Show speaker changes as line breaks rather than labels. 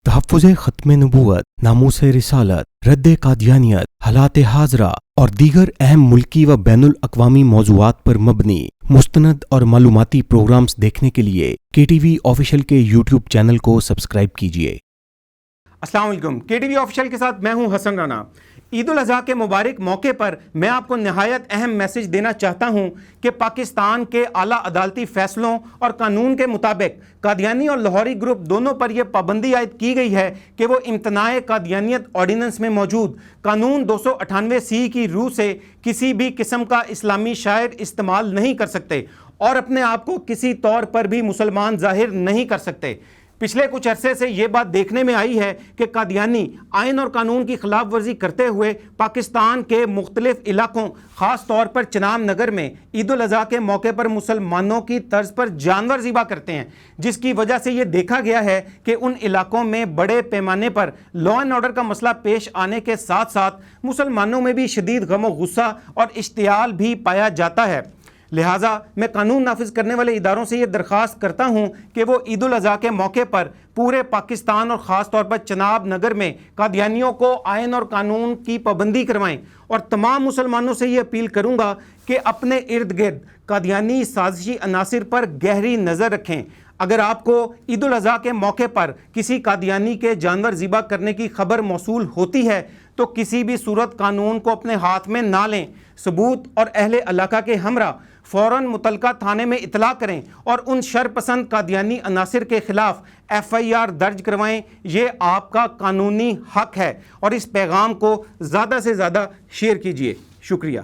تحفظ ختم نبوت، ناموس رسالت، رد قادیانیت، حالات حاضرہ اور دیگر اہم ملکی و بین الاقوامی موضوعات پر مبنی مستند اور معلوماتی پروگرامز دیکھنے کے لیے کے ٹی وی آفیشیل کے یوٹیوب چینل کو سبسکرائب کیجیے۔
السلام علیکم، کے ٹی وی آفیشیل کے ساتھ میں ہوں حسن رانا۔ عید الاضحیٰ کے مبارک موقع پر میں آپ کو نہایت اہم میسج دینا چاہتا ہوں کہ پاکستان کے اعلیٰ عدالتی فیصلوں اور قانون کے مطابق قادیانی اور لاہوری گروپ دونوں پر یہ پابندی عائد کی گئی ہے کہ وہ امتناع قادیانیت آرڈیننس میں موجود قانون 298 کی روح سے کسی بھی قسم کا اسلامی شاعر استعمال نہیں کر سکتے اور اپنے آپ کو کسی طور پر بھی مسلمان ظاہر نہیں کر سکتے۔ پچھلے کچھ عرصے سے یہ بات دیکھنے میں آئی ہے کہ قادیانی آئین اور قانون کی خلاف ورزی کرتے ہوئے پاکستان کے مختلف علاقوں خاص طور پر چناب نگر میں عید الاضحیٰ کے موقع پر مسلمانوں کی طرز پر جانور ذبح کرتے ہیں، جس کی وجہ سے یہ دیکھا گیا ہے کہ ان علاقوں میں بڑے پیمانے پر لا اینڈ آرڈر کا مسئلہ پیش آنے کے ساتھ ساتھ مسلمانوں میں بھی شدید غم و غصہ اور اشتعال بھی پایا جاتا ہے۔ لہٰذا میں قانون نافذ کرنے والے اداروں سے یہ درخواست کرتا ہوں کہ وہ عید الاضحیٰ کے موقع پر پورے پاکستان اور خاص طور پر چناب نگر میں قادیانیوں کو آئین اور قانون کی پابندی کروائیں، اور تمام مسلمانوں سے یہ اپیل کروں گا کہ اپنے ارد گرد قادیانی سازشی عناصر پر گہری نظر رکھیں۔ اگر آپ کو عید الاضحیٰ کے موقع پر کسی قادیانی کے جانور ذبح کرنے کی خبر موصول ہوتی ہے تو کسی بھی صورت قانون کو اپنے ہاتھ میں نہ لیں، ثبوت اور اہل علاقہ کے ہمراہ فوراً متعلقہ تھانے میں اطلاع کریں اور ان شرپسند قادیانی عناصر کے خلاف FIR درج کروائیں۔ یہ آپ کا قانونی حق ہے، اور اس پیغام کو زیادہ سے زیادہ شیئر کیجیے۔ شکریہ۔